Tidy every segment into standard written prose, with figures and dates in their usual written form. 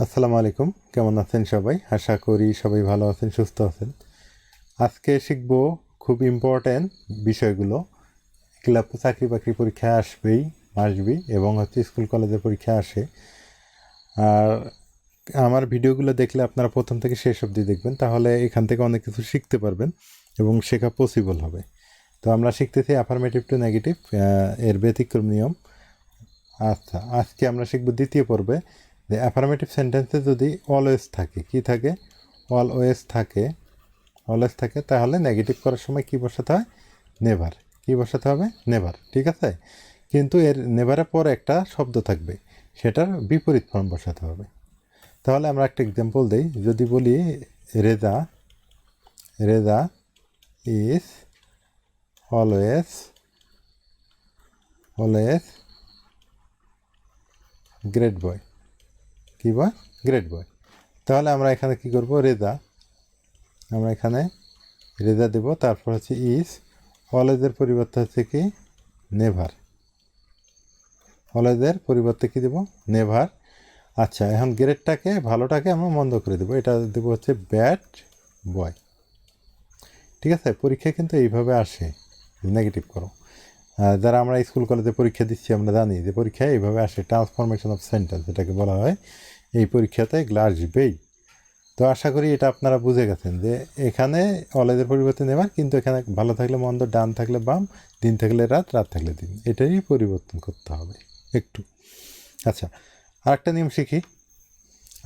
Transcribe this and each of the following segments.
আসসালামু আলাইকুম, কেমন আছেন সবাই? আশা করি সবাই ভালো আছেন, সুস্থ আছেন। আজকে শিখব খুব ইম্পর্ট্যান্ট বিষয়গুলো। এগুলো চাকরি বাকরি পরীক্ষা আসবেই এবং স্কুল কলেজের পরীক্ষা আসে। আর আমার ভিডিওগুলো দেখলে আপনারা প্রথম থেকে শেষ অবধি দেখবেন, তাহলে এখান থেকে অনেক কিছু শিখতে পারবেন এবং শেখা পসিবল হবে। তো আমরা শিখতেছি অ্যাফার্মেটিভ টু নেগেটিভ, এর ব্যতিক্রম নিয়ম। আচ্ছা, আজকে আমরা শিখব দ্বিতীয় পর্বে যে অ্যাফার্মেটিভ সেন্টেন্সে যদি অলওয়েজ থাকে, কি থাকে? অলওয়েজ থাকে, তাহলে নেগেটিভ করার সময় কি বসাতে হয়? নেভার। কি বসাতে হবে? নেভার, ঠিক আছে? কিন্তু এর নেভারের পর একটা শব্দ থাকবে, সেটার বিপরীত ফর্ম বসাতে হবে। তাহলে আমরা একটা এক্সাম্পল দিই। যদি বলি Reza Reza is always always great boy. কী বয়? Great boy. তাহলে আমরা এখানে কি করব? আমরা এখানে রেজা দেব, তারপর হচ্ছে ইজ, অলওয়েজের পরিবর্তে হচ্ছে কি? নেভার। অলওয়েজের পরিবর্তে কি দেব? নেভার। আচ্ছা, এখন গ্রেটটাকে, ভালোটাকে আমরা মন্দ করে দেবো, এটা দেবো হচ্ছে ব্যাড বয়। ঠিক আছে? পরীক্ষায় কিন্তু এইভাবে আসে, নেগেটিভ করো। যারা আমরা স্কুল কলেজে পরীক্ষা দিচ্ছি আমরা জানি যে পরীক্ষায় এইভাবে আসে, ট্রান্সফরমেশন অফ সেন্টেন্স যেটাকে বলা হয়। এই পরীক্ষাতে এগুলো আসবেই। তো আশা করি এটা আপনারা বুঝে গেছেন যে এখানে অলওয়েজের পরিবর্তে নেবার, কিন্তু এখানে ভালো থাকলে মন্দ, ডান থাকলে বাম, দিন থাকলে রাত, রাত থাকলে দিন, এটাই পরিবর্তন করতে হবে একটু। আচ্ছা, আরেকটা নিয়ম শিখি।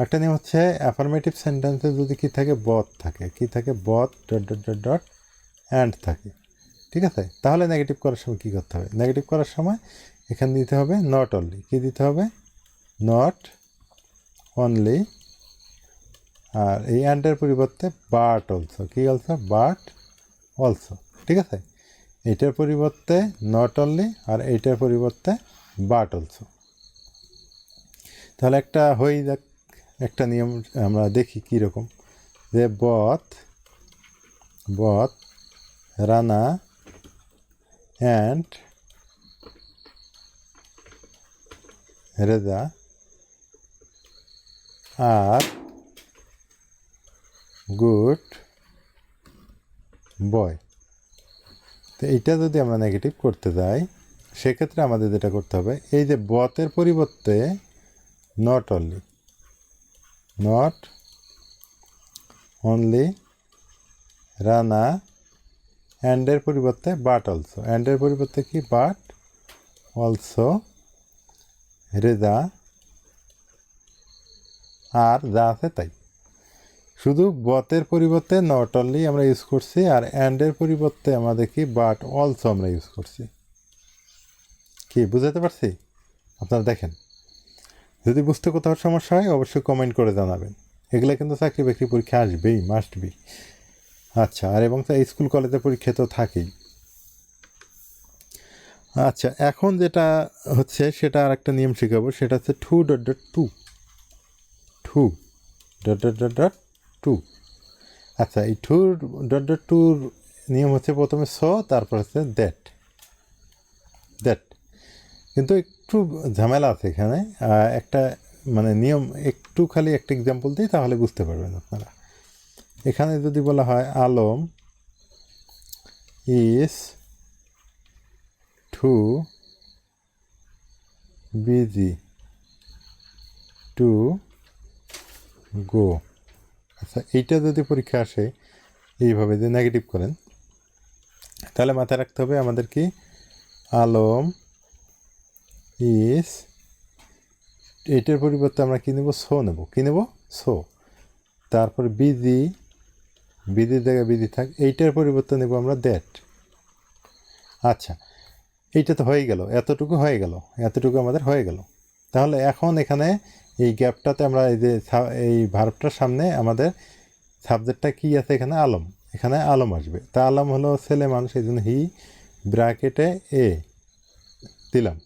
একটা নিয়ম হচ্ছে অ্যাফার্মেটিভ সেন্টেন্সে যদি কি থাকে? বথ থাকে। কি থাকে? Both dot dot dot dot and থাকে। ঠিক আছে? তাহলে নেগেটিভ করার সময় কী করতে হবে? নেগেটিভ করার সময় এখানে দিতে হবে নট অনলি। কী দিতে হবে? Not only. আর এই অ্যান্ডের পরিবর্তে বাট অলসো। কি অলসো? But also. ঠিক আছে? এইটার পরিবর্তে নট অনলি, আর এইটার পরিবর্তে বাট অলসো। তাহলে একটা হয়ে যাক, একটা নিয়ম আমরা দেখি কীরকম। যে বথ রানা অ্যান্ড রেজা আর গুড বয়। তো এইটা যদি আমরা নেগেটিভ করতে যাই, সেক্ষেত্রে আমাদের যেটা করতে হবে, এই যে বথের পরিবর্তে নট অনলি রানা, অ্যান্ডের পরিবর্তে বাট অলসো। অ্যান্ডের পরিবর্তে কি? বাট অলসো রেজা, আর যা আছে তাই। শুধু বথের পরিবর্তে নট অনলি আমরা ইউজ করছি, আর অ্যান্ডের পরিবর্তে আমাদের কি? বাট অলসো আমরা ইউজ করছি। কি বুঝাতে পারছি? আপনারা দেখেন, যদি বুঝতে কোথাও সমস্যা হয় অবশ্যই কমেন্ট করে জানাবেন। এগুলো কিন্তু চাকরি বাকরি পরীক্ষা আসবেই, মাস্ট বি। আচ্ছা, আর এবং স্কুল কলেজের পরীক্ষা তো থাকেই। আচ্ছা, এখন যেটা হচ্ছে সেটা আর একটা নিয়ম শেখাবো, সেটা হচ্ছে too dot dot to. To. আচ্ছা, এই টু ডট ডট টুর নিয়ম হচ্ছে প্রথমে স, তারপর হচ্ছে দ্যাট। কিন্তু একটু ঝামেলা আছে এখানে। একটা মানে নিয়ম একটু, খালি একটা এক্সাম্পল দিই তাহলে বুঝতে পারবেন আপনারা। এখানে যদি বলা হয় Alam is too busy to go. আচ্ছা, এইটা যদি পরীক্ষা আসে এইভাবে যে নেগেটিভ করেন, তাহলে মাথায় রাখতে হবে আমাদের কি? আলম ইজ, এইটার পরিবর্তে আমরা কী নেব? সো নেব। কী নেব? সো। তারপর বিজির জায়গায় বিজি থাক, এইটার পরিবর্তে নেব আমরা দ্যাট। আচ্ছা, এইটা তো হয়ে গেল, এতটুকু আমাদের হয়ে গেল। তাহলে এখন এখানে এই গ্যাপটাতে আমরা এই যে এই ভার্বটার সামনে আমাদের সাবজেক্টটা কি আছে? এখানে আলম আসবে। তা আলম হলো ছেলে মানুষ, এই জন্য হি ব্র্যাকেটে এ দিলাম।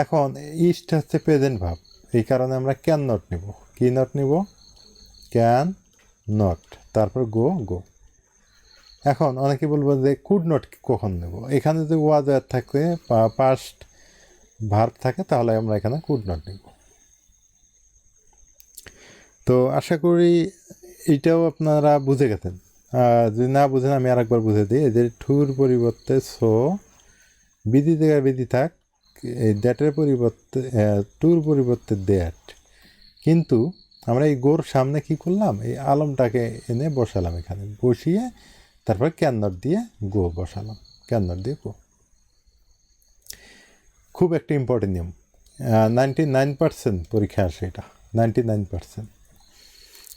এখন ইস্ট হচ্ছে প্রেজেন্ট ভার্ব, এই কারণে আমরা ক্যান নট নেব। কি নট নেব? Can not. তারপর গো। এখন অনেকে বলবো যে কুড নট কখন নেব? এখানে যদি ওয়াজ থাকে বা পাস্ট ভার্ব থাকে, তাহলে আমরা এখানে কুড নট নেব। তো আশা করি এইটাও আপনারা বুঝে গেছেন। যদি না বুঝেন আমি আরেকবার বুঝে দিই, এই যে ঠুর পরিবর্তে সো, বিধি জায়গায় বিধি থাক, এই দ্যাটের পরিবর্তে টুর পরিবর্তে দ্যাট। কিন্তু আমরা এই গোর সামনে কি করলাম, এই আলমটাকে এনে বসালাম, এখানে বসিয়ে তারপর ক্যান দিয়ে গো বসালাম, ক্যান দিয়ে গো। খুব একটা ইম্পর্টেন্ট নিয়ম, 99% পরীক্ষা আসে এটা, 99%।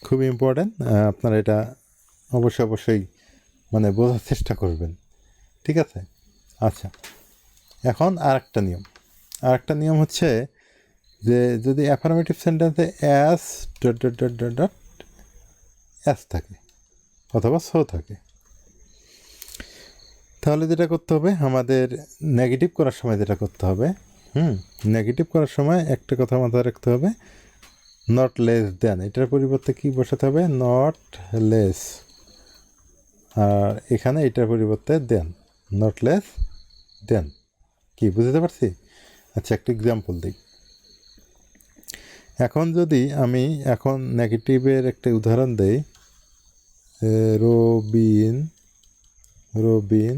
খুব ইম্পর্টেন্ট, আপনারা এটা অবশ্যই মানে বোঝার চেষ্টা করবেন, ঠিক আছে? আচ্ছা, এখন আরেকটা নিয়ম হচ্ছে যে যদি অ্যাফার্মেটিভ সেন্টেন্সে as dot dot dot dot dot as থাকে অথবা সো থাকে, তাহলে যেটা করতে হবে আমাদের নেগেটিভ করার সময় যেটা করতে হবে, নেগেটিভ করার সময় একটা কথা মাথায় রাখতে হবে, নট লেস দেন, এটার পরিবর্তে কি বসাতে হবে, নট লেস। আর এখানে এটার পরিবর্তে দেন, নট লেস দেন। কি বুঝতে পারছি? আচ্ছা, একটা এক্সাম্পল দিই। এখন যদি আমি এখন নেগেটিভের একটা উদাহরণ দেই, Robin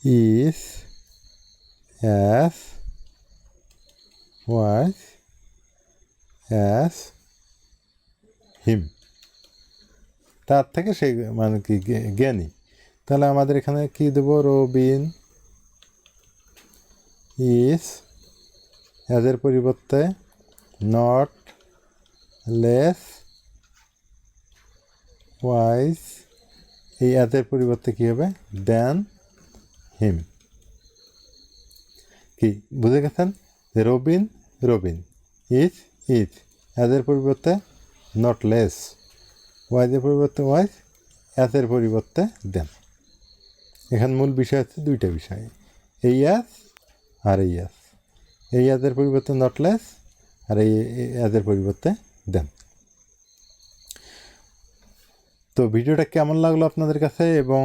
is as wise as him, তার থেকে সে মানে কি জ্ঞানী। তাহলে আমাদের এখানে কি দেবো, রবিন ইজ অ্যাজের পরিবর্তে নট লেস ওয়াইজ, এই অ্যাজের পরিবর্তে কী হবে, দেন হিম। কি বুঝে গেছেন? যে রবিন ইজ অ্যাজের পরিবর্তে নট লেস, ওয়াইজের পরিবর্তে ওয়াইজ, অ্যাজের পরিবর্তে দেন। এখানে মূল বিষয় হচ্ছে দুইটা বিষয়, এই অ্যাজ আর এই অ্যাজ। এই অ্যাজের পরিবর্তে নট লেস আর এই অ্যাজের পরিবর্তে দেন। তো ভিডিওটা কেমন লাগলো আপনাদের কাছে, এবং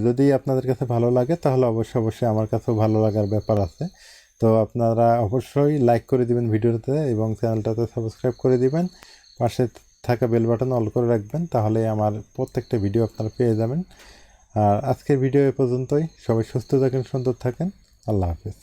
যদি আপনাদের কাছে ভালো লাগে তাহলে অবশ্যই আমার কাছেও ভালো লাগার ব্যাপার আছে। তো আপনারা অবশ্যই লাইক করে দিবেন ভিডিওতে এবং চ্যানেলটাতে সাবস্ক্রাইব করে দিবেন, পাশে থাকা বেল বাটন অল করে রাখবেন, তাহলে আমার প্রত্যেকটা ভিডিও আপনারা পেয়ে যাবেন। আর আজকের ভিডিও এ পর্যন্তই। সবাই সুস্থ থাকেন, সুন্দর থাকেন। আল্লাহ হাফেজ।